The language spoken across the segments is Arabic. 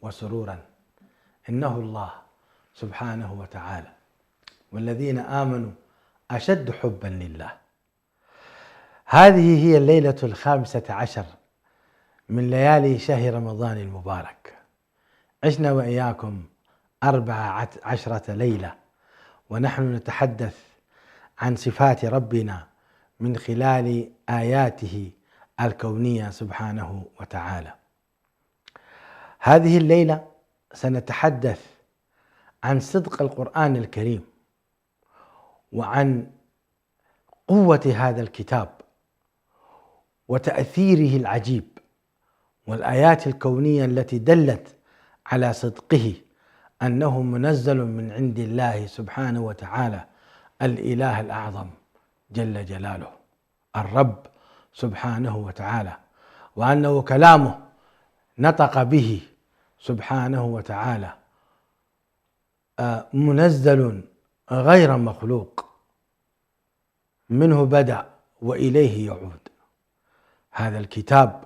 وسرورا، إنه الله سبحانه وتعالى، والذين آمنوا أشد حبا لله. هذه هي الليلة 15 من ليالي شهر رمضان المبارك. عشنا وإياكم 14 ليلة ونحن نتحدث عن صفات ربنا من خلال آياته الكونية سبحانه وتعالى. هذه الليلة سنتحدث عن صدق القرآن الكريم، وعن قوة هذا الكتاب وتأثيره العجيب، والآيات الكونية التي دلت على صدقه، أنه منزل من عند الله سبحانه وتعالى الإله الأعظم جل جلاله، الرب سبحانه وتعالى، وأنه كلامه نطق به سبحانه وتعالى منزل غير مخلوق، منه بدأ وإليه يعود. هذا الكتاب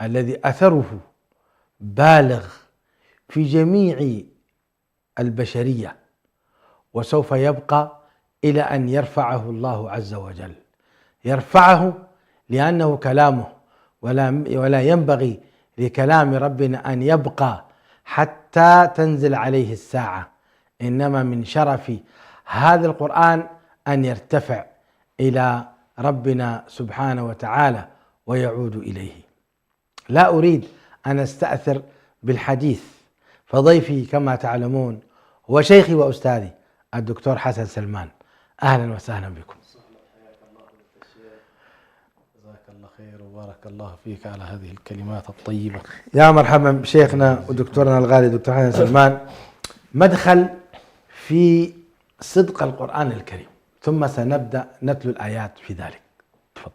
الذي أثره بالغ في جميع البشرية، وسوف يبقى إلى أن يرفعه الله عز وجل. يرفعه لأنه كلامه، ولا ينبغي لكلام ربنا أن يبقى حتى تنزل عليه الساعة، إنما من شرف هذا القرآن أن يرتفع إلى ربنا سبحانه وتعالى ويعود إليه. لا أريد أن أستأثر بالحديث، فضيفي كما تعلمون هو شيخي وأستاذي الدكتور حسن سلمان. أهلا وسهلا بكم. جزاك الله خير وبارك الله فيك على هذه الكلمات الطيبة. يا مرحبا بشيخنا ودكتورنا الغالي دكتور حسن سلمان. مدخل في صدق القرآن الكريم، ثم سنبدأ نتلو الآيات في ذلك. تفضل.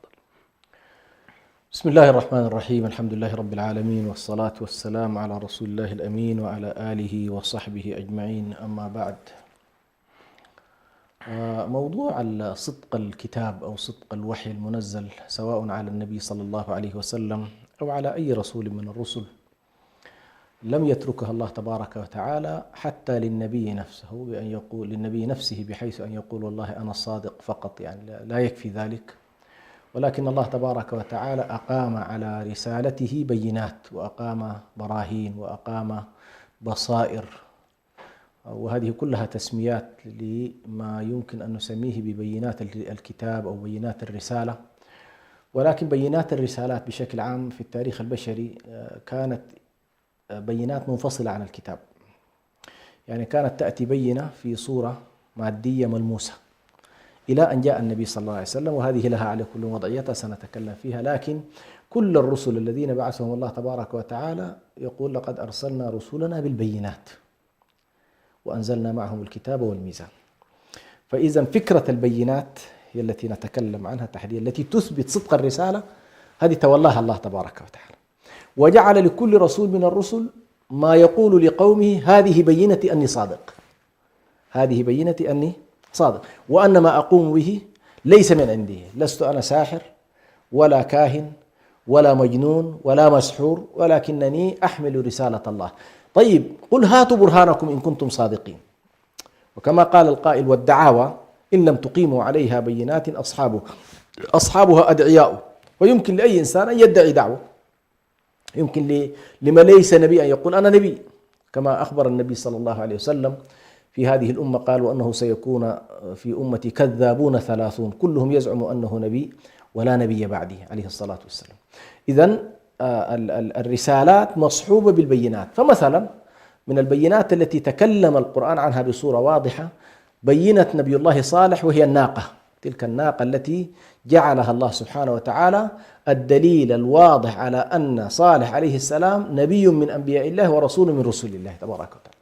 بسم الله الرحمن الرحيم، الحمد لله رب العالمين، والصلاة والسلام على رسول الله الأمين وعلى آله وصحبه أجمعين، أما بعد. موضوع صدق الكتاب أو صدق الوحي المنزل سواء على النبي صلى الله عليه وسلم أو على أي رسول من الرسل لم يتركها الله تبارك وتعالى حتى للنبي نفسه، بأن يقول للنبي نفسه بحيث أن يقول والله أنا الصادق فقط، يعني لا يكفي ذلك، ولكن الله تبارك وتعالى أقام على رسالته بينات، وأقام براهين، وأقام بصائر، وهذه كلها تسميات لما يمكن أن نسميه ببينات الكتاب أو بينات الرسالة. ولكن بينات الرسالات بشكل عام في التاريخ البشري كانت بينات منفصلة عن الكتاب، يعني كانت تأتي بينة في صورة مادية ملموسة إلى أن جاء النبي صلى الله عليه وسلم، وهذه لها على كل وضعيتها سنتكلم فيها. لكن كل الرسل الذين بعثهم الله تبارك وتعالى يقول لقد أرسلنا رسلنا بالبينات وأنزلنا معهم الكتاب والميزان. فإذا فكرة البينات هي التي نتكلم عنها تحديدا، التي تثبت صدق الرسالة، هذه تولاها الله تبارك وتعالى، وجعل لكل رسول من الرسل ما يقول لقومه هذه بينتي أني صادق، هذه بينتي أني صادق، وأن ما أقوم به ليس من عندي، لست أنا ساحر ولا كاهن ولا مجنون ولا مسحور، ولكنني أحمل رسالة الله. طيب قل هاتوا برهانكم إن كنتم صادقين. وكما قال القائل والدعاوى إن لم تقيموا عليها بينات أصحابها أدعياء. ويمكن لأي إنسان أن يدعي دعوة، يمكن لما ليس نبي أن يقول أنا نبي، كما أخبر النبي صلى الله عليه وسلم في هذه الأمة قال وأنه سيكون في أمتي كذابون 30 كلهم يزعم أنه نبي ولا نبي بعده عليه الصلاة والسلام. إذن الرسالات مصحوبة بالبينات. فمثلا من البينات التي تكلم القرآن عنها بصورة واضحة بينة نبي الله صالح، وهي الناقة، تلك الناقة التي جعلها الله سبحانه وتعالى الدليل الواضح على أن صالح عليه السلام نبي من أنبياء الله ورسول من رسل الله تبارك وتعالى.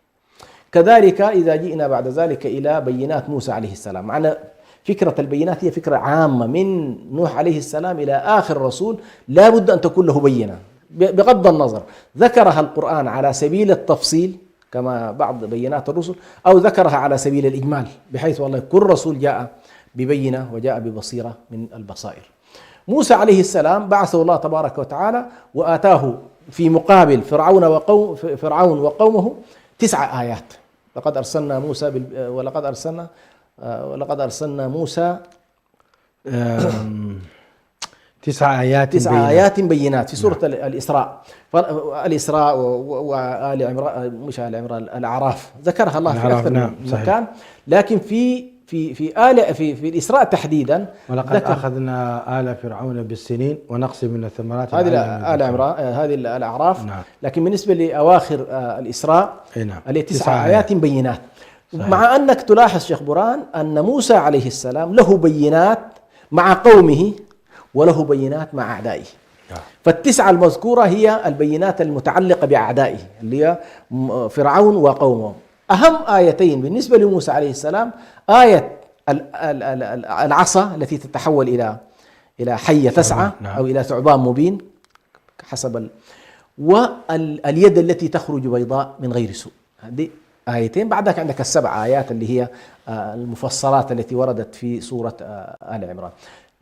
كذلك إذا جئنا بعد ذلك إلى بينات موسى عليه السلام، معنا فكرة البينات هي فكرة عامة من نوح عليه السلام إلى آخر رسول، لا بد أن تكون له بينة بغض النظر ذكرها القرآن على سبيل التفصيل كما بعض بينات الرسل، أو ذكرها على سبيل الإجمال، بحيث والله كل رسول جاء ببينة وجاء ببصيرة من البصائر. موسى عليه السلام بعثه الله تبارك وتعالى وآتاه في مقابل فرعون وقومه 9 آيات. لقد أرسلنا موسى ولقد أرسلنا موسى 9 آيات بينات في سورة الإسراء وآل عمران، مش آل عمران، الأعراف ذكرها الله في أكثر من مكان، لكن في الإسراء تحديدا ولقد أخذنا آل فرعون بالسنين ونقص من الثمرات. هذه آل عمران، هذه الأعراف. نعم. لكن بالنسبة لأواخر الإسراء نعم. اللي 9 آيات بينات. صحيح. مع أنك تلاحظ شيخ برهان أن موسى عليه السلام له بينات مع قومه وله بينات مع أعدائه. ف9 المذكورة هي البينات المتعلقة بأعدائه اللي هي فرعون وقومه. أهم آيتين بالنسبة لموسى عليه السلام آية العصا التي تتحول إلى حية تسعى أو إلى ثعبان مبين حسب واليد التي تخرج بيضاء من غير سوء. هذه آيتين. بعدك عندك ال7 آيات اللي هي المفصلات التي وردت في سورة آل عمران.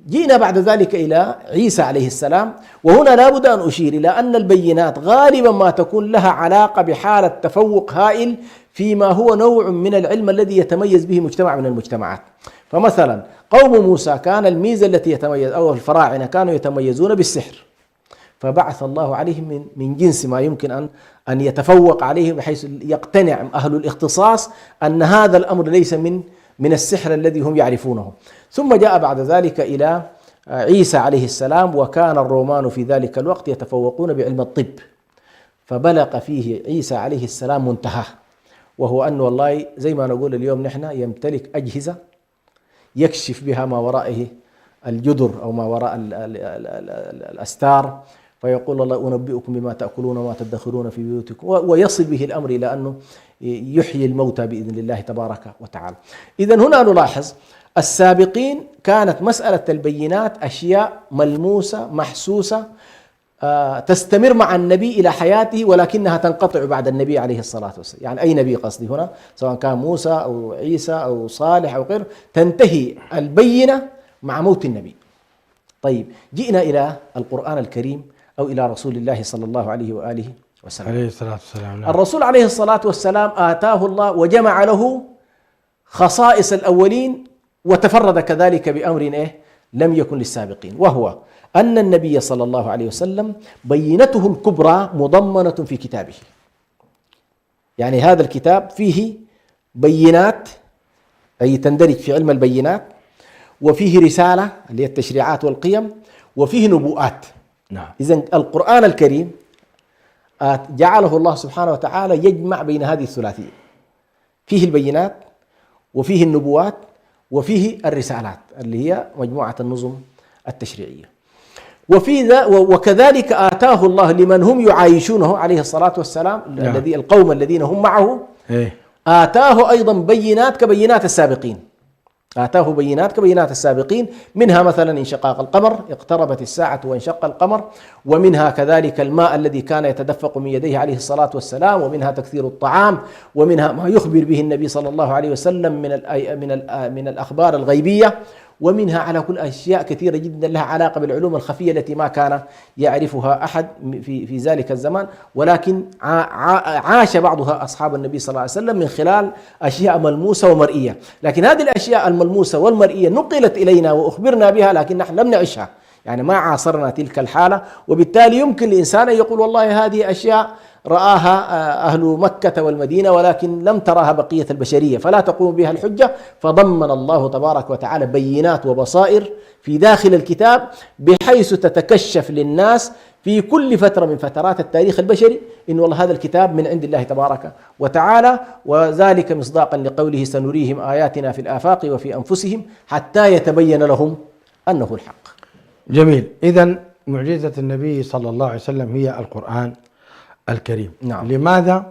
جينا بعد ذلك إلى عيسى عليه السلام، وهنا لابد أن أشير إلى أن البينات غالبا ما تكون لها علاقة بحالة تفوق هائل فيما هو نوع من العلم الذي يتميز به مجتمع من المجتمعات. فمثلا قوم موسى كان الميزة التي يتميز أو الفراعنة كانوا يتميزون بالسحر، فبعث الله عليهم من جنس ما يمكن أن يتفوق عليهم بحيث يقتنع أهل الاختصاص أن هذا الأمر ليس من السحر الذي هم يعرفونه. ثم جاء بعد ذلك إلى عيسى عليه السلام، وكان الرومان في ذلك الوقت يتفوقون بعلم الطب، فبلغ فيه عيسى عليه السلام منتهاه، وهو أنه والله زي ما نقول اليوم نحن يمتلك أجهزة يكشف بها ما ورائه الجدر أو ما وراء الأستار، فيقول الله أنبئكم بما تأكلون وما تدخرون في بيوتكم، ويصل به الأمر إلى أنه يحيي الموتى بإذن الله تبارك وتعالى. إذن هنا نلاحظ السابقين كانت مسألة البينات أشياء ملموسة محسوسة تستمر مع النبي إلى حياته، ولكنها تنقطع بعد النبي عليه الصلاة والسلام. يعني أي نبي قصدي هنا، سواء كان موسى أو عيسى أو صالح أو غيره، تنتهي البينة مع موت النبي. طيب جئنا إلى القرآن الكريم أو إلى رسول الله صلى الله عليه وآله وسلم عليه الصلاة والسلام. نعم. الرسول عليه الصلاة والسلام آتاه الله وجمع له خصائص الأولين، وتفرد كذلك بأمر لم يكن للسابقين، وهو أن النبي صلى الله عليه وسلم بينته الكبرى مضمنة في كتابه. يعني هذا الكتاب فيه بينات، أي تندرج في علم البينات، وفيه رسالة اللي هي التشريعات والقيم، وفيه نبوءات. نعم. إذن القرآن الكريم جعله الله سبحانه وتعالى يجمع بين هذه الثلاثية، فيه البينات وفيه النبوات وفيه الرسالات اللي هي مجموعة النظم التشريعية. وكذلك آتاه الله لمن هم يعايشونه عليه الصلاة والسلام، القوم الذين هم معه، آتاه أيضا بينات كبينات السابقين. آتاه بينات كبينات السابقين، منها مثلا انشقاق القمر، اقتربت الساعة وانشق القمر، ومنها كذلك الماء الذي كان يتدفق من يديه عليه الصلاة والسلام، ومنها تكثير الطعام، ومنها ما يخبر به النبي صلى الله عليه وسلم من الأخبار الغيبية، ومنها على كل أشياء كثيرة جدا لها علاقة بالعلوم الخفية التي ما كان يعرفها أحد في ذلك الزمان، ولكن عاش بعضها أصحاب النبي صلى الله عليه وسلم من خلال أشياء ملموسة ومرئية. لكن هذه الأشياء الملموسة والمرئية نقلت إلينا وأخبرنا بها، لكن نحن لم نعيشها، يعني ما عاصرنا تلك الحالة، وبالتالي يمكن لإنسان أن يقول والله هذه أشياء رآها أهل مكة والمدينة ولكن لم تراها بقية البشرية، فلا تقوم بها الحجة. فضمن الله تبارك وتعالى بينات وبصائر في داخل الكتاب، بحيث تتكشف للناس في كل فترة من فترات التاريخ البشري إن والله هذا الكتاب من عند الله تبارك وتعالى، وذلك مصداقا لقوله سنريهم آياتنا في الآفاق وفي أنفسهم حتى يتبين لهم أنه الحق. جميل. إذن معجزة النبي صلى الله عليه وسلم هي القرآن الكريم. نعم. لماذا؟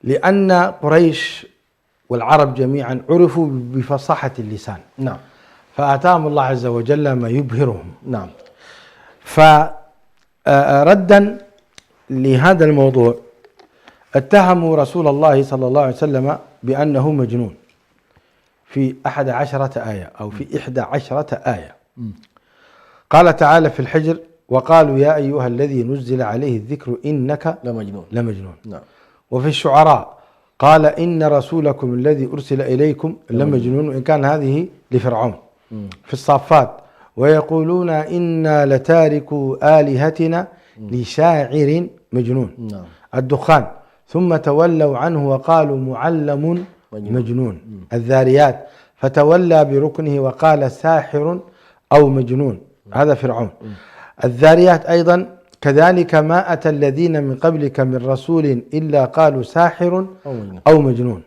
لأن قريش والعرب جميعا عرفوا بفصاحة اللسان. نعم. فآتاهم الله عز وجل ما يبهرهم. نعم. فردا لهذا الموضوع اتهموا رسول الله صلى الله عليه وسلم بأنه مجنون في 11 آية أو في 11 آية. قال تعالى في الحجر وقالوا يا أيها الذي نزل عليه الذكر إنك لمجنون. نعم. وفي الشعراء قال إن رسولكم الذي أرسل إليكم لمجنون، وإن كان هذه لفرعون. في الصافات ويقولون إنا لتاركوا آلهتنا لشاعر مجنون. نعم. الدخان ثم تولوا عنه وقالوا معلم مجنون. الذاريات فتولى بركنه وقال ساحر أو مجنون، هذا فرعون. الذاريات أيضا كذلك ما أتى الذين من قبلك من رسول إلا قالوا ساحر أو مجنون.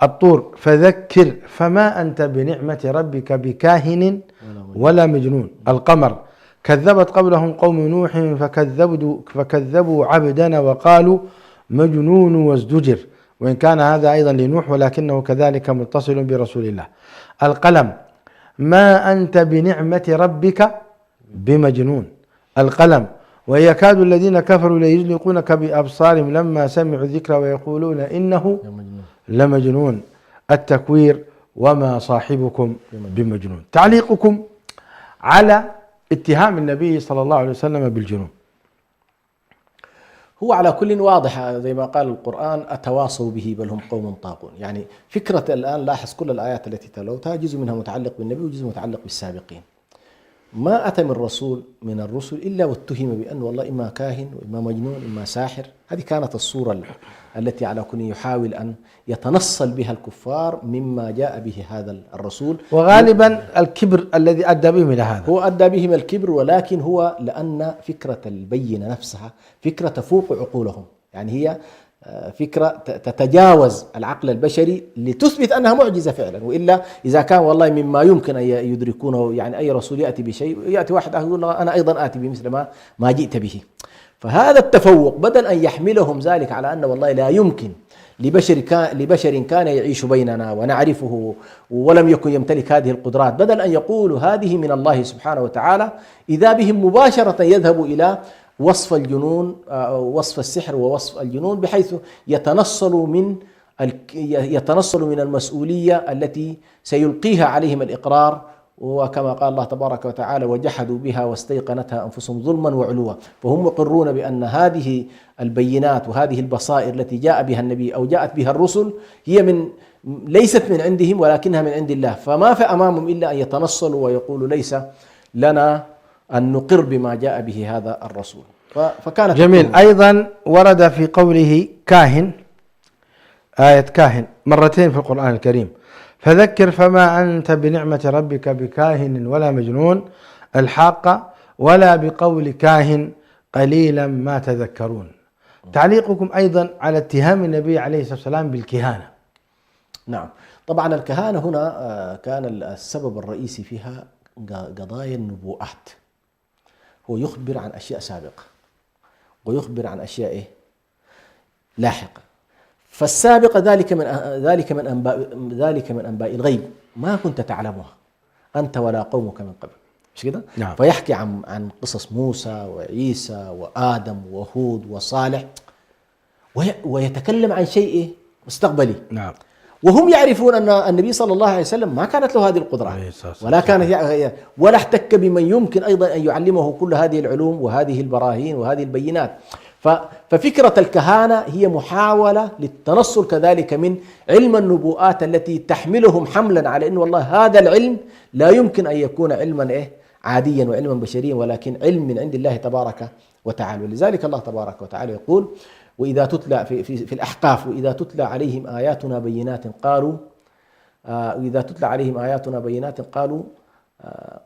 الطور فذكر فما أنت بنعمة ربك بكاهن ولا مجنون. القمر كذبت قبلهم قوم نوح فكذبوا عبدنا وقالوا مجنون وازدجر، وإن كان هذا أيضا لنوح ولكنه كذلك متصل برسول الله. القلم ما أنت بنعمة ربك بمجنون. القلم ويكاد الذين كفروا ليزلقونك بأبصارهم لما سمعوا الذكر ويقولون إنه لمجنون. التكوير وما صاحبكم بمجنون. تعليقكم على اتهام النبي صلى الله عليه وسلم بالجنون؟ هو على كل واضح زي ما قال القرآن أتواصوا به بل هم قوم طاغون. يعني فكرة الآن لاحظ كل الآيات التي تلوتها جزء منها متعلق بالنبي وجزء متعلق بالسابقين. ما أتى من رسول من الرسل إلا واتهم بأنه والله إما كاهن وإما مجنون إما ساحر. هذه كانت الصورة التي على كل يحاول أن يتنصل بها الكفار مما جاء به هذا الرسول، وغالبا الكبر الذي أدى بهم إلى هذا. هو أدى بهم الكبر، ولكن هو لأن فكرة البينة نفسها فكرة تفوق عقولهم، يعني هي فكرة تتجاوز العقل البشري لتثبت أنها معجزة فعلا. وإلا إذا كان والله مما يمكن أن يدركونه، يعني أي رسول يأتي بشيء يأتي واحد يقول أنا أيضا آتي بمثل ما جئت به. فهذا التفوق بدل أن يحملهم ذلك على أن والله لا يمكن لبشر كان يعيش بيننا ونعرفه ولم يكن يمتلك هذه القدرات، بدل أن يقولوا هذه من الله سبحانه وتعالى، إذا بهم مباشرة يذهبوا إلى وصف الجنون، وصف السحر ووصف الجنون، بحيث يتنصلوا من المسؤولية التي سيلقيها عليهم الإقرار. وكما قال الله تبارك وتعالى وجحدوا بها واستيقنتها أنفسهم ظلما وعلوا. فهم مقرون بأن هذه البينات وهذه البصائر التي جاء بها النبي أو جاءت بها الرسل هي ليست من عندهم ولكنها من عند الله، فما في أمامهم إلا أن يتنصلوا ويقولوا ليس لنا أن نقر بما جاء به هذا الرسول. فكانت جميل. أيضا ورد في قوله كاهن، آية كاهن مرتين في القرآن الكريم، فذكر فما أنت بنعمة ربك بكاهن ولا مجنون. الحاقة ولا بقول كاهن قليلا ما تذكرون. تعليقكم أيضا على اتهام النبي عليه الصلاة والسلام بالكهانة؟ نعم، طبعا الكهانة هنا كان السبب الرئيسي فيها قضايا النبوءات. هو يخبر عن أشياء سابقة ويخبر عن أشياء لاحقة. فالسابقة ذلك من أنباء الغيب ما كنت تعلمها أنت ولا قومك من قبل، مش كده؟ نعم. فيحكي عن قصص موسى وعيسى وآدم وهود وصالح، ويتكلم عن شيء مستقبلي. نعم. وهم يعرفون أن النبي صلى الله عليه وسلم ما كانت له هذه القدرة ولا احتك بمن يمكن أيضا أن يعلمه كل هذه العلوم وهذه البراهين وهذه البينات. ففكرة الكهانة هي محاولة للتنصل كذلك من علم النبوءات التي تحملهم حملا على أن والله هذا العلم لا يمكن أن يكون علما عاديا وعلما بشريا، ولكن علم من عند الله تبارك وتعالى. ولذلك الله تبارك وتعالى يقول وإذا تتلى في الأحقاف وإذا تتلى عليهم آياتنا بينات قالوا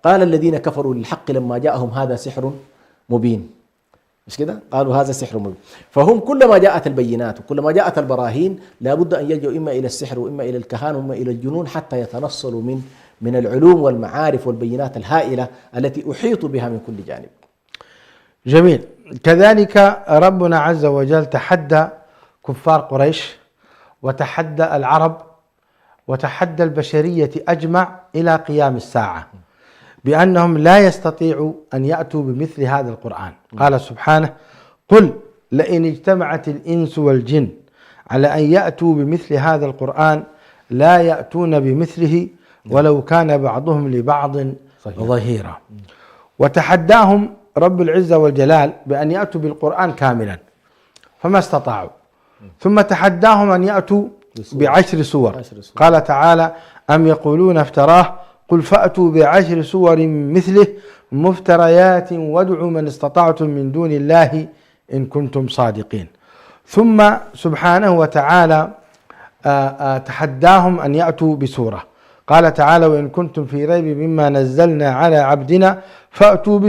قال الذين كفروا للحق لما جاءهم هذا سحر مبين، مش كده؟ قالوا هذا سحر مبين. فهم كلما جاءت البينات وكلما جاءت البراهين لابد أن يلجأوا إما إلى السحر وإما إلى الكهان وإما إلى الجنون حتى يتنصلوا من العلوم والمعارف والبينات الهائلة التي أحيطوا بها من كل جانب. جميل. كذلك ربنا عز وجل تحدى كفار قريش وتحدى العرب وتحدى البشرية أجمع إلى قيام الساعة بأنهم لا يستطيعوا أن يأتوا بمثل هذا القرآن. قال سبحانه قل لئن اجتمعت الإنس والجن على أن يأتوا بمثل هذا القرآن لا يأتون بمثله ولو كان بعضهم لبعض ظهيرا. وتحداهم رب العزة والجلال بأن يأتوا بالقرآن كاملا فما استطاعوا، ثم تحداهم أن يأتوا بعشر سور. قال تعالى: أم يقولون افتراه قل فأتوا بعشر سور مثله مفتريات وادعوا من استطعتم من دون الله إن كنتم صادقين. ثم سبحانه وتعالى تحداهم أن يأتوا بسورة. قال تعالى: وإن كنتم في ريب مما نزلنا على عبدنا فأتوا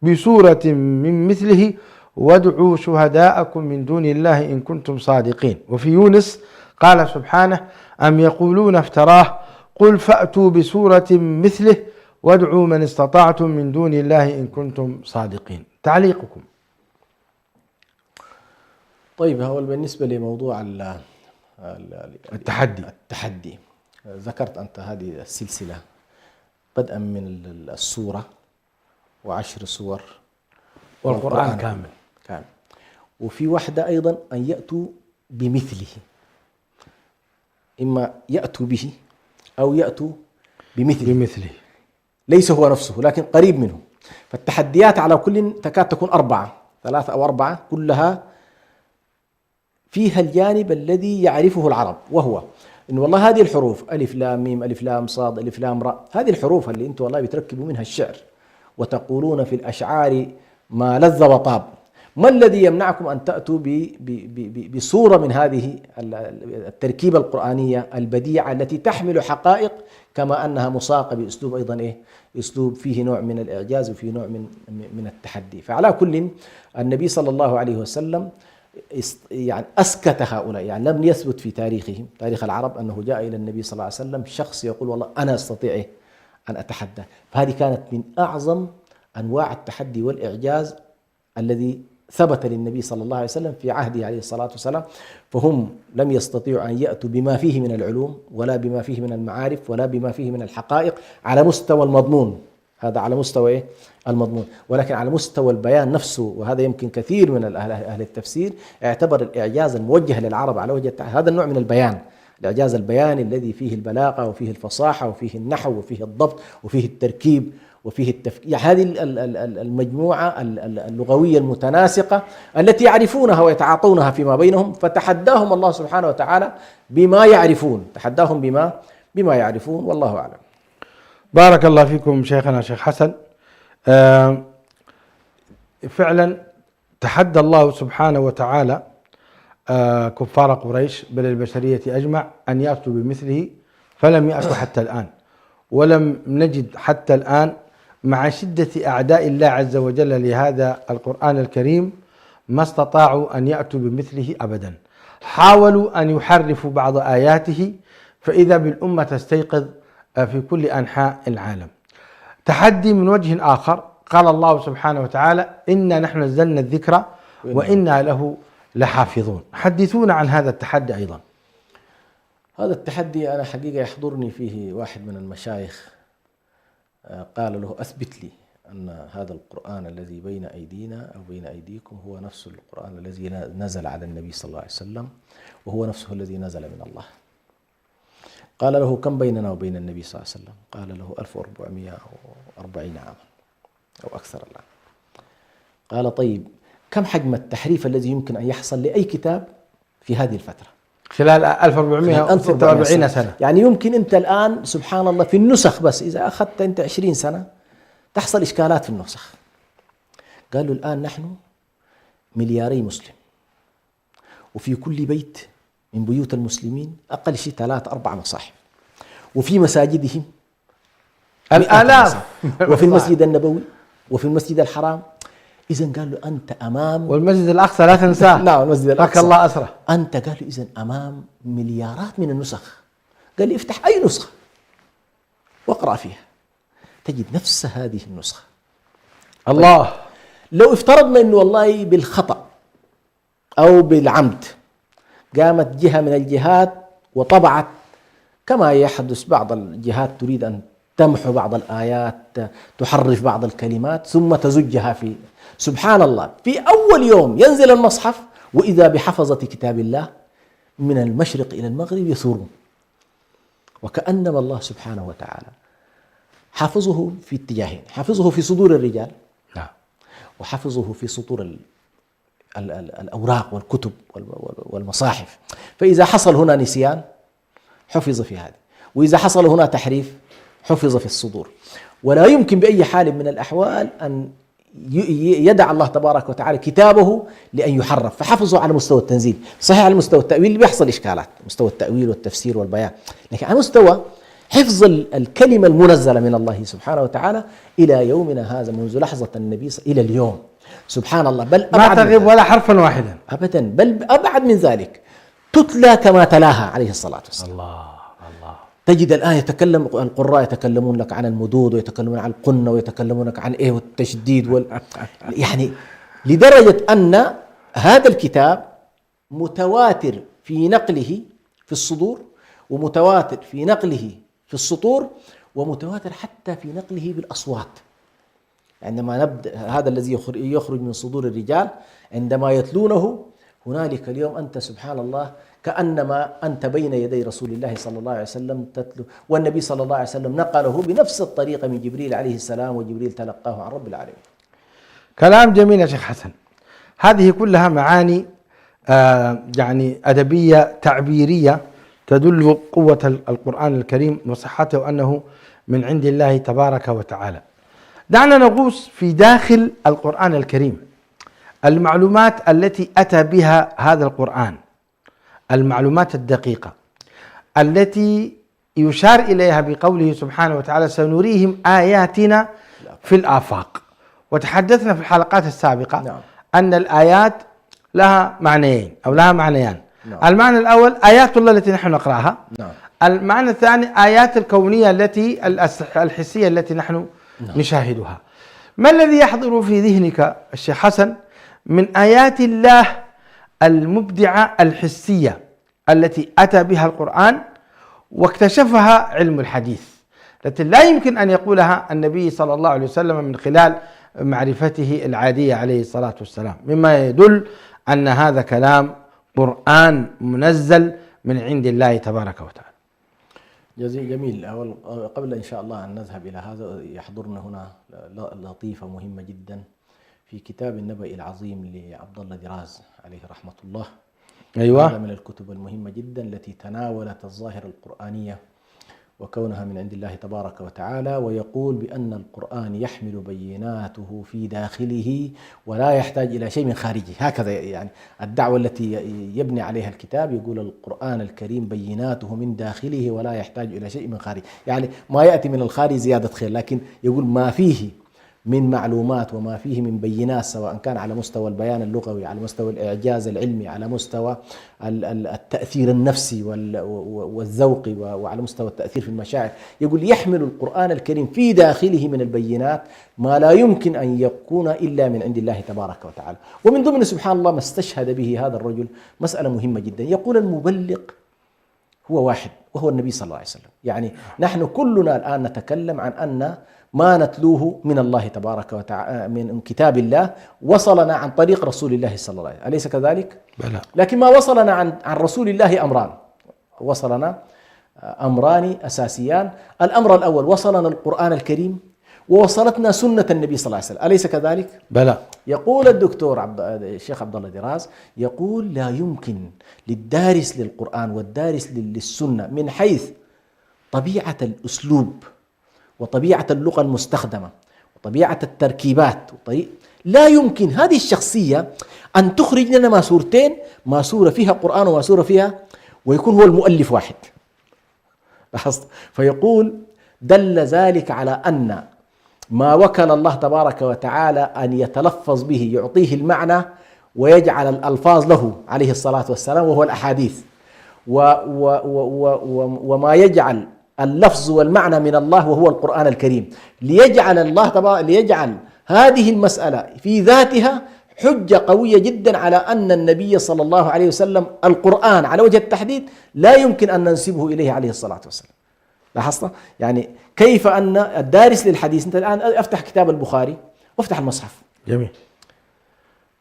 بسورة من مثله وادعوا شهداءكم من دون الله إن كنتم صادقين. وفي يونس قال سبحانه: أم يقولون افتراه قل فأتوا بسورة مثله وادعوا من استطعتم من دون الله إن كنتم صادقين. تعليقكم؟ طيب، هو بالنسبة لموضوع التحدي ذكرت أنت هذه السلسلة بدءا من السورة و10 سور والقرآن كامل. وفي واحدة أيضا أن يأتوا بمثله، إما يأتوا به أو يأتوا بمثله ليس هو نفسه لكن قريب منه. فالتحديات على كل تكاد تكون 3 أو 4 كلها فيها الجانب الذي يعرفه العرب، وهو إن والله هذه الحروف ألف لام ميم ألف لام صاد ألف لام راء، هذه الحروف اللي أنتم والله بتركبوا منها الشعر وتقولون في الأشعار ما لذ وطاب، ما الذي يمنعكم أن تأتوا بصورة من هذه التركيبة القرآنية البديعة التي تحمل حقائق كما أنها مساقة بأسلوب أيضا أسلوب فيه نوع من الإعجاز وفيه نوع من التحدي. فعلى كل النبي صلى الله عليه وسلم يعني أسكت هؤلاء، يعني لم يثبت في تاريخهم تاريخ العرب أنه جاء إلى النبي صلى الله عليه وسلم شخص يقول والله أنا أستطيع أن أتحدى. فهذه كانت من أعظم أنواع التحدي والإعجاز الذي ثبت للنبي صلى الله عليه وسلم في عهده عليه الصلاة والسلام. فهم لم يستطيعوا أن يأتوا بما فيه من العلوم ولا بما فيه من المعارف ولا بما فيه من الحقائق على مستوى المضمون، هذا على مستوى المضمون، ولكن على مستوى البيان نفسه. وهذا يمكن كثير من أهل التفسير اعتبر الإعجاز الموجه للعرب على وجه هذا النوع من البيان، الإعجاز البياني الذي فيه البلاغة وفيه الفصاحة وفيه النحو وفيه الضبط وفيه التركيب وفيه التفكير، هذه المجموعة اللغوية المتناسقة التي يعرفونها ويتعاطونها فيما بينهم. فتحداهم الله سبحانه وتعالى بما يعرفون، تحداهم بما يعرفون، والله أعلم. بارك الله فيكم شيخنا شيخ حسن. فعلا تحدى الله سبحانه وتعالى كفار قريش بل البشرية أجمع أن يأتوا بمثله، فلم يأتوا حتى الآن، ولم نجد حتى الآن مع شدة أعداء الله عز وجل لهذا القرآن الكريم ما استطاعوا أن يأتوا بمثله أبدا. حاولوا أن يحرفوا بعض آياته فإذا بالأمة تستيقظ في كل أنحاء العالم. تحدي من وجه آخر، قال الله سبحانه وتعالى: إنا نحن نزلنا الذكر وإنا له لحافظون. حدثونا عن هذا التحدي أيضا. هذا التحدي أنا حقيقة يحضرني فيه واحد من المشايخ قال له: أثبت لي أن هذا القرآن الذي بين أيدينا أو بين أيديكم هو نفس القرآن الذي نزل على النبي صلى الله عليه وسلم وهو نفسه الذي نزل من الله. قال له: كم بيننا وبين النبي صلى الله عليه وسلم؟ قال له: 1440 عاما أو أكثر الآن. قال: طيب كم حجم التحريف الذي يمكن أن يحصل لأي كتاب في هذه الفترة خلال 1446 سنة؟ يعني يمكن أنت الآن سبحان الله في النسخ بس إذا أخذت أنت 20 سنة تحصل إشكالات في النسخ. قال له: الآن نحن 2 مليار مسلم، وفي كل بيت من بيوت المسلمين أقل شيء 3-4 مصاحف، وفي مساجدهم الآلاف، وفي المسجد النبوي وفي المسجد الحرام. إذن قال له: أنت أمام، والمسجد الأقصى لا تنساه. نعم، المسجد الأقصى. الله أسره. أنت قال له إذن أمام مليارات من النسخ. قال لي: افتح أي نسخة واقرأ فيها تجد نفس هذه النسخة. الله. طيب. لو افترضنا أنه والله بالخطأ أو بالعمد قامت جهة من الجهات وطبعت، كما يحدث بعض الجهات تريد أن تمحو بعض الآيات، تحرف بعض الكلمات ثم تزجها في، سبحان الله، في أول يوم ينزل المصحف وإذا بحفظة كتاب الله من المشرق إلى المغرب يثورون، وكأنما الله سبحانه وتعالى حافظه في اتجاهين: حافظه في صدور الرجال وحفظه في سطور الأوراق والكتب والمصاحف. فإذا حصل هنا نسيان حفظ في هذه، وإذا حصل هنا تحريف حفظ في الصدور. ولا يمكن بأي حال من الأحوال أن يدع الله تبارك وتعالى كتابه لأن يحرف، فحفظه على مستوى التنزيل. صحيح على مستوى التأويل اللي بيحصل إشكالات، مستوى التأويل والتفسير والبيان، لكن على مستوى حفظ الكلمة المنزلة من الله سبحانه وتعالى إلى يومنا هذا، منذ لحظة النبي إلى اليوم، سبحان الله، بل ما تغيب ولا حرفا واحدا أبدا، بل أبعد من ذلك، تتلى كما تلاها عليه الصلاة والسلام. الله. تجد الآن يتكلم القراء يتكلمون لك عن المدود، ويتكلمون عن القنة، ويتكلمون لك عن إيه والتشديد يعني لدرجة أن هذا الكتاب متواتر في نقله في الصدور، ومتواتر في نقله في السطور، ومتواتر حتى في نقله بالأصوات. عندما نبدأ هذا الذي يخرج من صدور الرجال عندما يتلونه هنالك اليوم أنت سبحان الله كأنما أنت بين يدي رسول الله صلى الله عليه وسلم تتلو، والنبي صلى الله عليه وسلم نقله بنفس الطريقة من جبريل عليه السلام، وجبريل تلقاه عن رب العالمين. كلام جميل يا شيخ حسن. هذه كلها معاني يعني أدبية تعبيرية تدل قوة القرآن الكريم وصحته وأنه من عند الله تبارك وتعالى. دعنا نغوص في داخل القرآن الكريم، المعلومات التي أتى بها هذا القرآن، المعلومات الدقيقة التي يشار إليها بقوله سبحانه وتعالى سنريهم آياتنا في الآفاق. وتحدثنا في الحلقات السابقة أن الآيات لها معنيين أو لها معنيان. المعنى الأول آيات الله التي نحن نقرأها. المعنى الثاني آيات الكونية التي الحسية التي نحن نشاهدها. ما الذي يحضر في ذهنك الشيخ حسن من آيات الله المبدعة الحسية التي أتى بها القرآن واكتشفها علم الحديث، التي لا يمكن أن يقولها النبي صلى الله عليه وسلم من خلال معرفته العادية عليه الصلاة والسلام، مما يدل أن هذا كلام قرآن منزل من عند الله تبارك وتعالى. جميل. قبل إن شاء الله أن نذهب إلى هذا يحضرنا هنا لطيفة مهمة جدا في كتاب النبأ العظيم لعبد الله دراز عليه رحمة الله. أيوة. هذا من الكتب المهمة جدا التي تناولت الظاهرة القرآنية وكونها من عند الله تبارك وتعالى، ويقول بأن القرآن يحمل بيناته في داخله ولا يحتاج إلى شيء من خارجه. هكذا يعني الدعوة التي يبني عليها الكتاب، يقول القرآن الكريم بيناته من داخله ولا يحتاج إلى شيء من خارجه، يعني ما يأتي من الخارج زيادة خير، لكن يقول ما فيه من معلومات وما فيه من بينات، سواء كان على مستوى البيان اللغوي، على مستوى الإعجاز العلمي، على مستوى التأثير النفسي والذوقي، وعلى مستوى التأثير في المشاعر. يقول يحمل القرآن الكريم في داخله من البينات ما لا يمكن أن يكون إلا من عند الله تبارك وتعالى. ومن ضمن سبحان الله ما استشهد به هذا الرجل مسألة مهمة جدا، يقول المبلغ هو واحد وهو النبي صلى الله عليه وسلم. يعني نحن كلنا الآن نتكلم عن أن ما نتلوه من الله تبارك وتعالى من كتاب الله وصلنا عن طريق رسول الله صلى الله عليه وسلم، أليس كذلك؟ بلى. لكن ما وصلنا عن رسول الله أمران، وصلنا أمران أساسيان. الأمر الأول وصلنا القرآن الكريم، ووصلتنا سنة النبي صلى الله عليه وسلم، أليس كذلك؟ بلى. يقول الدكتور الشيخ عبد الله دراز، يقول لا يمكن للدارس للقرآن والدارس للسنة من حيث طبيعة الأسلوب وطبيعة اللغة المستخدمة وطبيعة التركيبات لا يمكن هذه الشخصية أن تخرج لنا ماسورتين، ماسورة فيها قرآن وماسورة فيها ويكون هو المؤلف واحد. لاحظت؟ فيقول دل ذلك على أن ما وكل الله تبارك وتعالى أن يتلفظ به يعطيه المعنى ويجعل الألفاظ له عليه الصلاة والسلام وهو الأحاديث، وما يجعل اللفظ والمعنى من الله وهو القرآن الكريم، ليجعل هذه المسألة في ذاتها حجة قوية جدا على أن النبي صلى الله عليه وسلم القرآن على وجه التحديد لا يمكن أن ننسبه إليه عليه الصلاة والسلام. لاحظت؟ يعني كيف أن الدارس للحديث، أنت الآن أفتح كتاب البخاري وافتح المصحف، جميل.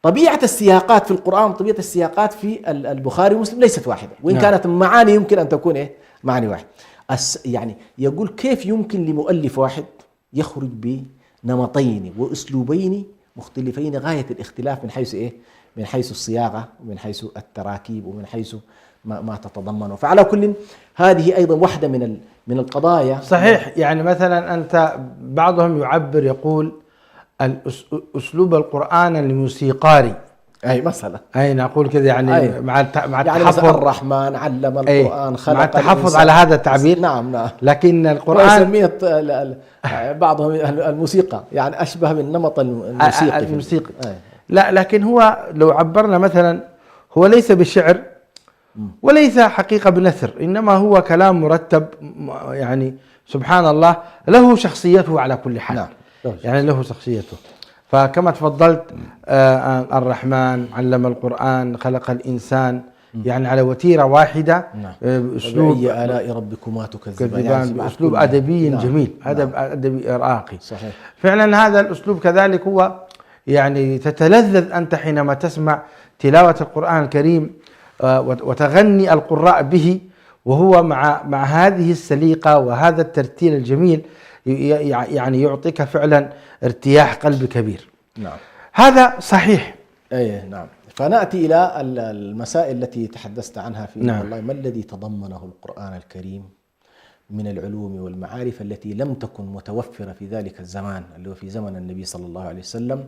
طبيعة السياقات في القرآن وطبيعة السياقات في البخاري ومسلم ليست واحدة، وإن كانت معاني يمكن أن تكون معاني واحد. يعني يقول كيف يمكن لمؤلف واحد يخرج بنمطين وأسلوبين مختلفين غاية الاختلاف من حيث إيه؟ من حيث الصياغة ومن حيث التراكيب ومن حيث ما تتضمنه. فعلى كل هذه أيضا واحدة من القضايا. صحيح. يعني مثلا أنت بعضهم يعبر يقول أسلوب القرآن الموسيقاري، أي مثلا، أي نقول كذا يعني أي مع يعني التحفظ، الرحمن علم القرآن خلق مع التحفظ الإنسان. على هذا التعبير. نعم. لكن القرآن ويسميه بعضهم الموسيقى، يعني أشبه من نمط الموسيقي. لا، لكن هو لو عبرنا مثلا هو ليس بالشعر وليس حقيقة بنثر، إنما هو كلام مرتب، يعني سبحان الله له شخصيته على كل حال. نعم. يعني له شخصيته. فكما تفضلت الرحمن علم القرآن خلق الإنسان، يعني على وتيرة واحدة. نعم. بأسلوب فبأي آلاء ربكما تكذبان، يعني بأسلوب أدبي جميل، أدبي راقي. صحيح. فعلا هذا الأسلوب كذلك هو يعني تتلذذ أنت حينما تسمع تلاوة القرآن الكريم وتغني القراء به، وهو مع هذه السليقة وهذا الترتيل الجميل، يعني يعطيك فعلا ارتياح قلب كبير. نعم. هذا صحيح. أي نعم. فنأتي إلى المسائل التي تحدثت عنها في نعم. والله ما الذي تضمنه القرآن الكريم من العلوم والمعارف التي لم تكن متوفرة في ذلك الزمان اللي هو في زمن النبي صلى الله عليه وسلم،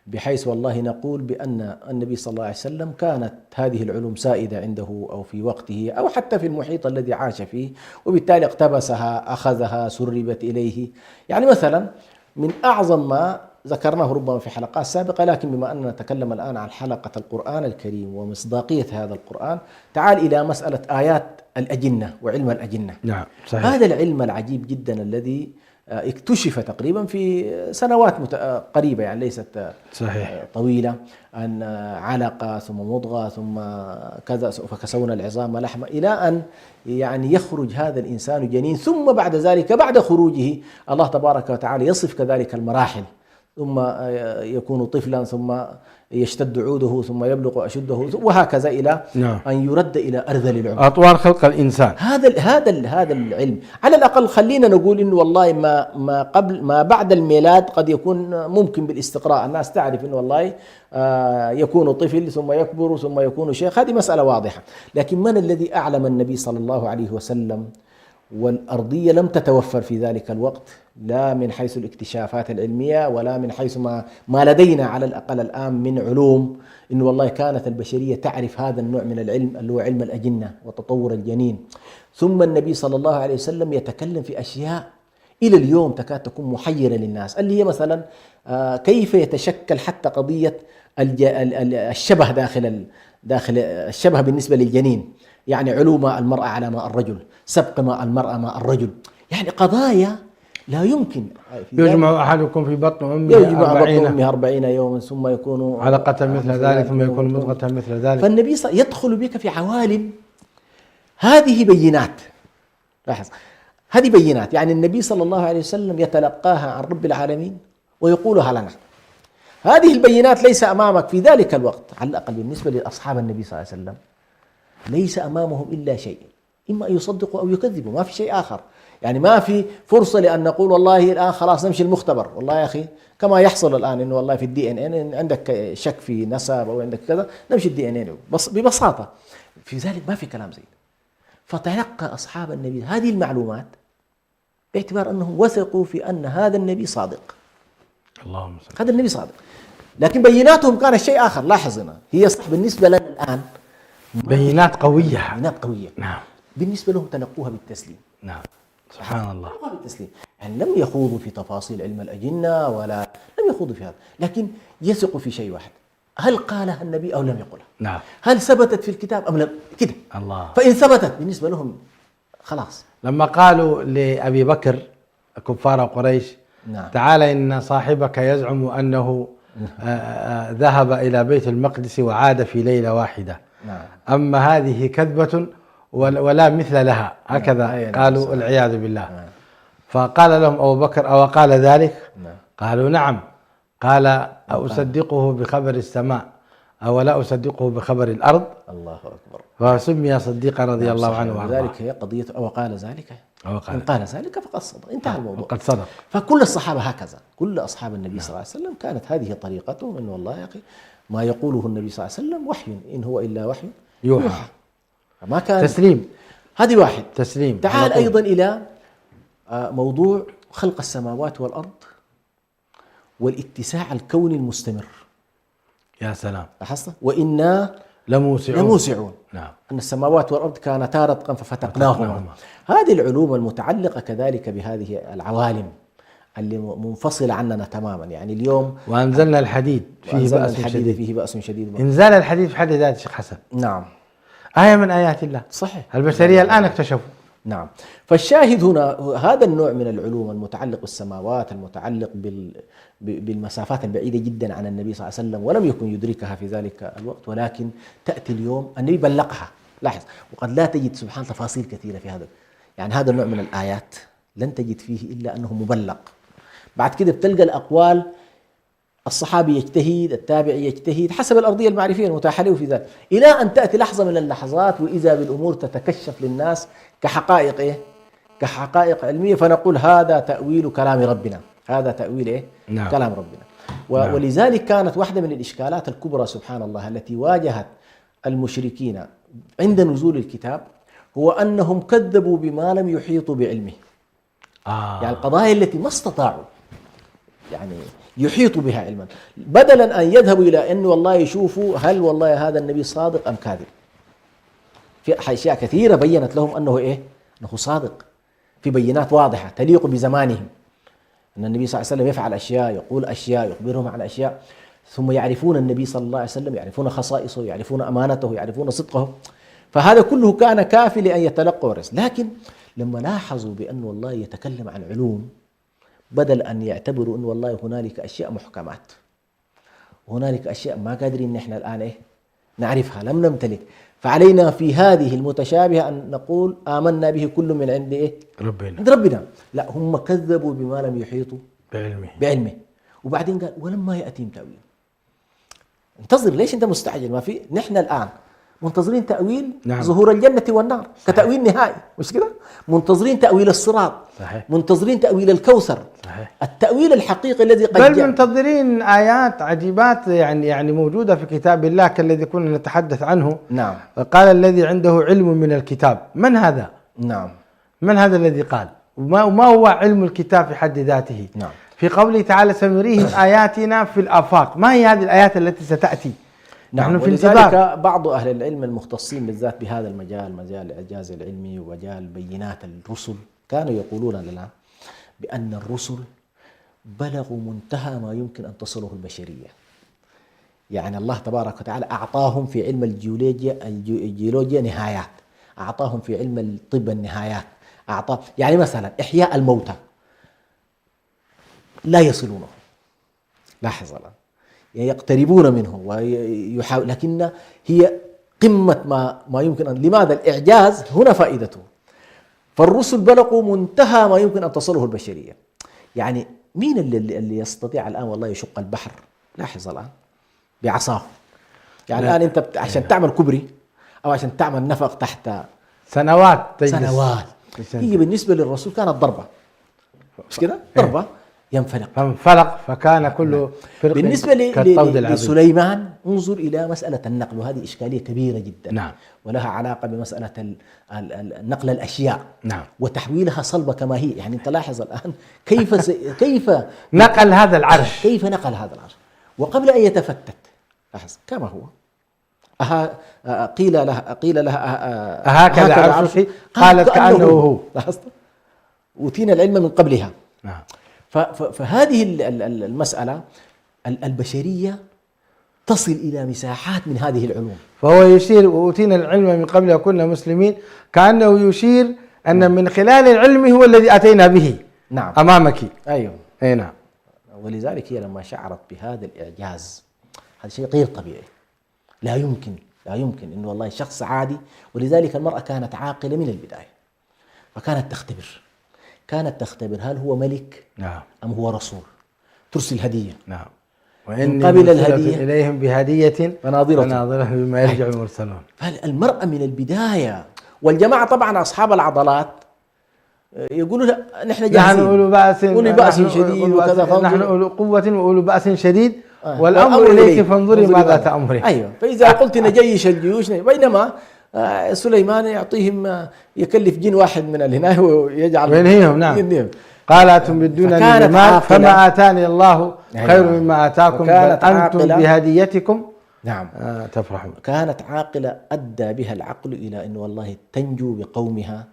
بحيث والله نقول بأن النبي صلى الله عليه وسلم كانت هذه العلوم سائدة عنده أو في وقته أو حتى في المحيط الذي عاش فيه، وبالتالي اقتبسها، أخذها، سربت إليه. يعني مثلا من أعظم ما ذكرناه ربما في حلقات سابقة، لكن بما أننا نتكلم الآن عن حلقة القرآن الكريم ومصداقية هذا القرآن، تعال إلى مسألة آيات الأجنة وعلم الأجنة. نعم صحيح. هذا العلم العجيب جدا الذي اكتشف تقريبا في سنوات قريبة، يعني ليست صحيح طويلة، أن علقة ثم مضغة ثم كذا فكسونا العظام لحمة، إلى أن يعني يخرج هذا الإنسان جنين، ثم بعد ذلك بعد خروجه الله تبارك وتعالى يصف كذلك المراحل، ثم يكون طفلا ثم يشتد عوده ثم يبلغ أشده وهكذا إلى أن يرد إلى أرذل العمر. أطوار خلق الإنسان. هذا العلم على الأقل خلينا نقول إنه والله ما بعد الميلاد قد يكون ممكن بالاستقراء، الناس تعرف إنه والله يكون طفل ثم يكبر ثم يكون شيخ، هذه مسألة واضحة. لكن من الذي أعلم النبي صلى الله عليه وسلم؟ والأرضية لم تتوفر في ذلك الوقت، لا من حيث الاكتشافات العلمية ولا من حيث ما لدينا على الأقل الآن من علوم، إنه والله كانت البشرية تعرف هذا النوع من العلم اللي هو علم الأجنة وتطور الجنين. ثم النبي صلى الله عليه وسلم يتكلم في أشياء إلى اليوم تكاد تكون محيرة للناس، اللي هي مثلا كيف يتشكل حتى قضية الشبه داخل الشبه بالنسبة للجنين، يعني علو ماء المرأة على ماء الرجل، سبق ماء المرأة ماء الرجل، يعني قضايا لا يمكن. يجمع أحدكم في بطن أمه 40 يوما ثم يكون علقة مثل ذلك ثم يكون مضغة مثل ذلك. فالنبي يدخل بك في عوالم هذه بينات. لاحظ هذه بينات، يعني النبي صلى الله عليه وسلم يتلقاها عن رب العالمين ويقولها لنا. هذه البينات ليس أمامك في ذلك الوقت، على الأقل بالنسبة لأصحاب النبي صلى الله عليه وسلم ليس أمامهم إلا شيء، إما أن يصدقوا أو يكذبوا، ما في شيء آخر. يعني ما في فرصة لأن نقول والله الآن خلاص نمشي المختبر، والله يا أخي كما يحصل الآن إنه والله في الدي إن إن عندك شك في نسب أو عندك كذا نمشي الدي إن إن ببساطة. في ذلك ما في كلام زي. فتلقى أصحاب النبي هذه المعلومات باعتبار أنهم وثقوا في أن هذا النبي صادق. اللهم صل. هذا النبي صادق، لكن بيناتهم كانت شيء آخر. لاحظ هنا هي صح بالنسبة لنا الآن بينات قوية. نعم. بالنسبة لهم تلقوها بالتسليم. نعم سبحان الله. بالتسليم، يعني لم يخوضوا في تفاصيل علم الأجنة ولا لم يخوضوا في هذا، لكن يثقوا في شيء واحد، هل قالها النبي أو لم يقلها؟ نعم. هل ثبتت في الكتاب أم لم؟ كده. الله. فإن ثبتت بالنسبة لهم خلاص. لما قالوا لأبي بكر كفار قريش نعم. تعال إن صاحبك يزعم أنه ذهب إلى بيت المقدس وعاد في ليلة واحدة. نعم. أما هذه كذبة ولا مثل لها، هكذا قالوا العياذ بالله. فقال لهم أبو بكر أو قال ذلك؟ قالوا نعم. قال أصدقه بخبر السماء أو لا أصدقه بخبر الأرض؟ الله أكبر. فسمي صديقا رضي الله عنه وارضاه. ذلك هي قضية أو قال ذلك. إن قال ذلك فقد صدق، انتهى الموضوع. وقد صدق. فكل الصحابة هكذا، كل أصحاب النبي صلى الله عليه وسلم كانت هذه طريقتهم، إن والله يا أخي ما يقوله النبي صلى الله عليه وسلم وحي، إن هو إلا وحي يوحى. ما كان تسليم. هذه واحد. تسليم. تعال أيضا إلى موضوع خلق السماوات والأرض والاتساع الكوني المستمر. يا سلام. لاحظت؟ وإنا لموسعون. نعم. أن السماوات والأرض كانتا رتقا ففتقناهما. هذه العلوم المتعلقة كذلك بهذه العوالم اللي منفصلة عننا تماما، يعني اليوم وأنزلنا الحديد فيه بأس شديد. إنزال الحديد في حد ذاته شيخ حسن نعم آية من آيات الله. صحيح. البشرية الآن اكتشفوا. نعم. فالشاهد هنا هذا النوع من العلوم المتعلق بالسماوات، المتعلق بالمسافات البعيدة جدا عن النبي صلى الله عليه وسلم، ولم يكن يدركها في ذلك الوقت، ولكن تأتي اليوم النبي بلغها. لاحظ، وقد لا تجد سبحان تفاصيل كثيرة في هذا، يعني هذا النوع من الآيات لن تجد فيه إلا أنه مبلغ. بعد كده بتلقى الأقوال، الصحابي يجتهد، التابعي يجتهد حسب الأرضية المعرفية المتاحة له في ذلك، إلى أن تأتي لحظة من اللحظات وإذا بالأمور تتكشف للناس كحقائق إيه؟ كحقائق علمية، فنقول هذا تأويل كلام ربنا، هذا تأويل إيه؟ نعم. كلام ربنا. نعم. ولذلك كانت واحدة من الإشكالات الكبرى سبحان الله التي واجهت المشركين عند نزول الكتاب، هو أنهم كذبوا بما لم يحيطوا بعلمه. يعني القضايا التي ما استطاعوا يعني يحيطوا بها علما، بدلا أن يذهبوا إلى أن والله يشوفوا هل والله هذا النبي صادق أم كاذب. في أشياء كثيرة بيّنت لهم أنه إيه؟ أنه صادق، في بينات واضحة تليق بزمانهم، أن النبي صلى الله عليه وسلم يفعل أشياء، يقول أشياء، يخبرهم عن أشياء، ثم يعرفون النبي صلى الله عليه وسلم، يعرفون خصائصه، يعرفون أمانته، يعرفون صدقه. فهذا كله كان كافي لأن يتلقوا الرسل. لكن لما لاحظوا بأن والله يتكلم عن علوم، بدل أن يعتبروا أن والله هنالك أشياء محكمات وهنالك أشياء ما قادرين نحن الآن إيه نعرفها، لم نمتلك، فعلينا في هذه المتشابهة أن نقول آمنا به كل من عند إيه؟ ربنا. عند ربنا. لا، هم كذبوا بما لم يحيطوا بعلمه. وبعدين قال ولما يأتيهم تأويل. انتظر، ليش أنت مستعجل؟ ما في، نحن الآن منتظرين تأويل نعم. ظهور الجنة والنار. صحيح. كتأويل نهائي، مش كده؟ منتظرين تأويل الصراط. صحيح. منتظرين تأويل الكوثر. صحيح. التأويل الحقيقي الذي قد بل منتظرين آيات عجيبات يعني موجودة في كتاب الله كالذي كنا نتحدث عنه. نعم. قال الذي عنده علم من الكتاب. من هذا؟ نعم. من هذا الذي قال؟ وما هو علم الكتاب في حد ذاته؟ نعم. في قوله تعالى سنريهم آياتنا في الآفاق. ما هي هذه الآيات التي ستأتي؟ نعم. نحن في ولذلك انتظار. بعض أهل العلم المختصين بالذات بهذا المجال، مجال الإعجاز العلمي ومجال بينات الرسل، كانوا يقولون لنا بأن الرسل بلغوا منتهى ما يمكن أن تصله البشرية. يعني الله تبارك وتعالى أعطاهم في علم الجيولوجيا نهايات، أعطاهم في علم الطب النهايات، يعني مثلا إحياء الموتى لا يصلونه. لاحظ الآن، يعني يقتربون منه ويحاول، لكن هي قمة ما يمكن أن، لماذا؟ الإعجاز هنا فائدته. فالرسل بلغوا منتهى ما يمكن أن تصله البشرية. يعني مين اللي يستطيع الآن والله يشق البحر؟ لاحظ الآن بعصاه. يعني الآن أنت عشان تعمل كبري أو عشان تعمل نفق تحت سنوات سنوات، هي بالنسبة للرسول كانت ضربة، مش كده؟ ضربة فانفلق فكان كل فرق بالنسبة كالطود العظيم. لسليمان انظر إلى مسألة النقل، وهذه إشكالية كبيرة جدا. نعم. ولها علاقة بمسألة نقل الأشياء. نعم. وتحويلها صلبة كما هي. يعني أنت لاحظ الآن كيف نقل هذا العرش، كيف نقل هذا العرش وقبل أن يتفتت. لاحظ كما هو. قيل لها هكذا عرشي، قالت كأنه هو. لاحظت؟ أوتينا العلم من قبلها. نعم. فهذه المسألة البشرية تصل إلى مساحات من هذه العلوم. فهو يشير وأوتينا العلم من قبل وكنا مسلمين، كأنه يشير أن من خلال العلم هو الذي أتينا به. نعم. أمامك. أيوه. أي نعم. ولذلك هي لما شعرت بهذا الإعجاز، هذا شيء غير طبيعي، لا يمكن إنه والله شخص عادي. ولذلك المرأة كانت عاقلة من البداية، فكانت تختبر هل هو ملك نعم أم هو رسول. ترسل هدية. نعم. وإن قبل الهدية إليهم بهدية فناظرة بما يرجع المرسلون. فالمرأة من البداية، والجماعة طبعا أصحاب العضلات يقولوا لا نحن نحن جاهزين، أولو بأس، أولي بأس شديد وكذا، نحن أولو قوة وأولو بأس شديد، والأمر والأمر إليك فانظري ماذا تأمرين. أيوة. فإذا قلت نجيش الجيوش، بينما سليمان يعطيهم، يكلف جن واحد من الهناية ويجعل وينهيهم. نعم. قال تمدونني بمال فما آتاني الله خير مما آتاكم بل أنتم بهديتكم نعم تفرحون. كانت عاقلة أدى بها العقل إلى أن والله تنجو بقومها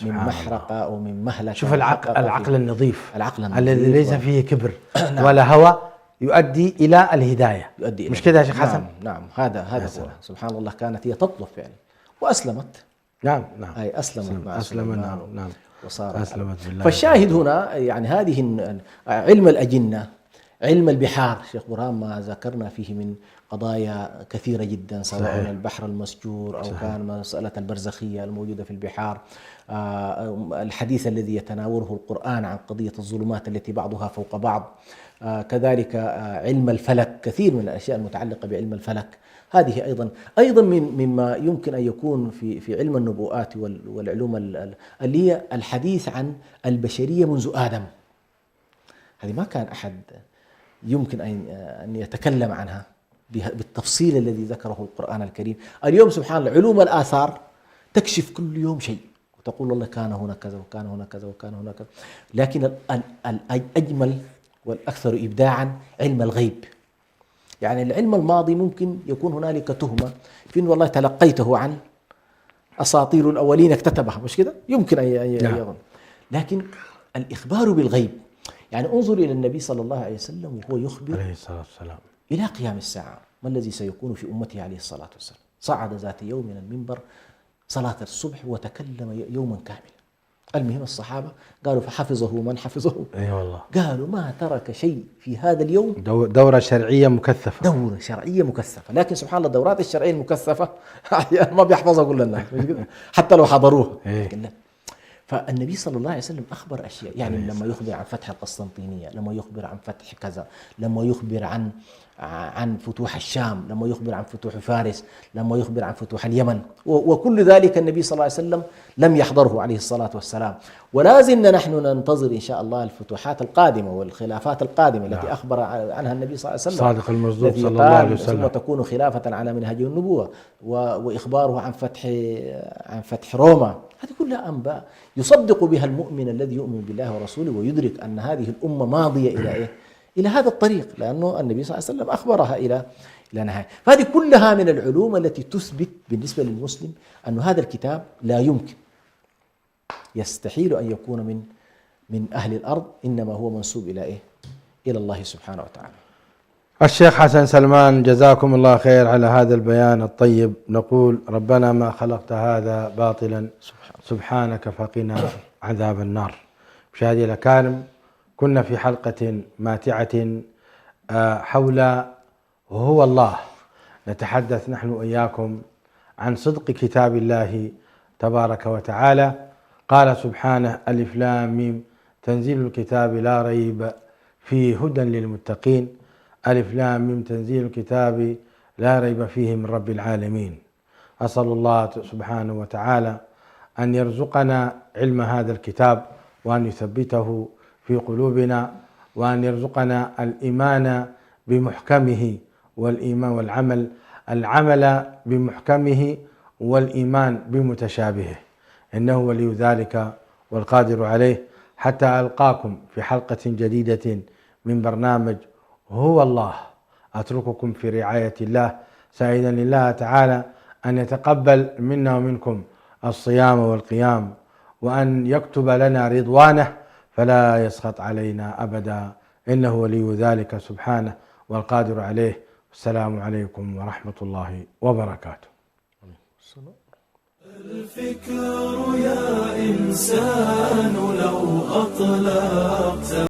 من محرقة أو من مهلكة. شوف العقل النظيف، العقل الذي ليس فيه كبر ولا هوى يؤدي إلى الهداية. مش كده يا شيخ حسن؟ نعم هذا هو. سبحان الله، كانت هي تطلب فعلا وأسلمت. نعم أي أسلمت مع سليمان. نعم. وصار أسلمت بالله. فالشاهد هنا يعني هذه علم الأجنة، علم البحار، شيخ برهان ما ذكرنا فيه من قضايا كثيرة جدا، سواء صحيح. البحر المسجور أو صحيح. كان مسألة البرزخية الموجودة في البحار، الحديث الذي يتناوله القرآن عن قضية الظلمات التي بعضها فوق بعض، كذلك علم الفلك، كثير من الأشياء المتعلقة بعلم الفلك. هذه أيضا مما يمكن أن يكون في علم النبوءات والعلوم اللي هي الحديث عن البشرية منذ آدم. هذه ما كان أحد يمكن أن يتكلم عنها بالتفصيل الذي ذكره القرآن الكريم. اليوم سبحان الله علوم الآثار تكشف كل يوم شيء وتقول الله كان هنا كذا وكان هنا كذا وكان هنا كذا، لكن الأجمل والأكثر إبداعا علم الغيب. يعني العلم الماضي ممكن يكون هنالك تهمة في أن والله تلقيته عن أساطير الأولين اكتتبها، مش كده؟ يمكن أن يظن. لكن الإخبار بالغيب، يعني انظر إلى النبي صلى الله عليه وسلم وهو يخبر عليه الصلاة والسلام إلى قيام الساعة ما الذي سيكون في أمته عليه الصلاة والسلام. صعد ذات يوم من المنبر صلاة الصبح وتكلم يوما كاملا. المهم الصحابة قالوا فحفظه من حفظه. أي والله. قالوا ما ترك شيء في هذا اليوم. دورة شرعية مكثفة. دورة شرعية مكثفة، لكن سبحان الله الدورات الشرعية المكثفة ما بيحفظها كل الناس حتى لو حضروها. فالنبي صلى الله عليه وسلم أخبر أشياء، يعني لما يخبر عن فتح القسطنطينية، لما يخبر عن فتح كذا، لما يخبر عن فتوح الشام، لما يخبر عن فتوح فارس، لما يخبر عن فتوح اليمن، وكل ذلك النبي صلى الله عليه وسلم لم يحضره عليه الصلاة والسلام. ولا زلنا نحن ننتظر إن شاء الله الفتوحات القادمة والخلافات القادمة التي أخبر عنها النبي صلى الله عليه وسلم صادق المصدوق صلى الله عليه وسلم، ثم تكون خلافة على منهج النبوة، وإخباره عن فتح روما. هذه كلها أنباء يصدق بها المؤمن الذي يؤمن بالله ورسوله ويدرك أن هذه الأمة ماضية إلى إيه؟ إلى هذا الطريق، لأنه النبي صلى الله عليه وسلم أخبرها إلى نهاية. فهذه كلها من العلوم التي تثبت بالنسبة للمسلم أن هذا الكتاب لا يمكن، يستحيل أن يكون من أهل الأرض، إنما هو منسوب إلى إيه؟ إلى الله سبحانه وتعالى. الشيخ حسن سلمان جزاكم الله خير على هذا البيان الطيب. نقول ربنا ما خلقت هذا باطلا سبحانك فقنا عذاب النار. مشاهدي الأكارم، كنا في حلقة ماتعة حول هو الله، نتحدث نحن وإياكم عن صدق كتاب الله تبارك وتعالى. قال سبحانه: ألف لام ميم تنزيل الكتاب لا ريب فيه هدى للمتقين. ألف لام ميم تنزيل الكتاب لا ريب فيه من رب العالمين. أسأل الله سبحانه وتعالى أن يرزقنا علم هذا الكتاب، وأن يثبته في قلوبنا، وأن يرزقنا الإيمان بمحكمه والإيمان العمل بمحكمه والإيمان بمتشابهه، إنه ولي ذلك والقادر عليه. حتى ألقاكم في حلقة جديدة من برنامج هو الله، أترككم في رعاية الله، سائلا لله تعالى أن يتقبل منا ومنكم الصيام والقيام، وأن يكتب لنا رضوانه فلا يسخط علينا أبدا، إنه ولي ذلك سبحانه والقادر عليه. السلام عليكم ورحمة الله وبركاته. الفكر يا إنسان لو أطلقت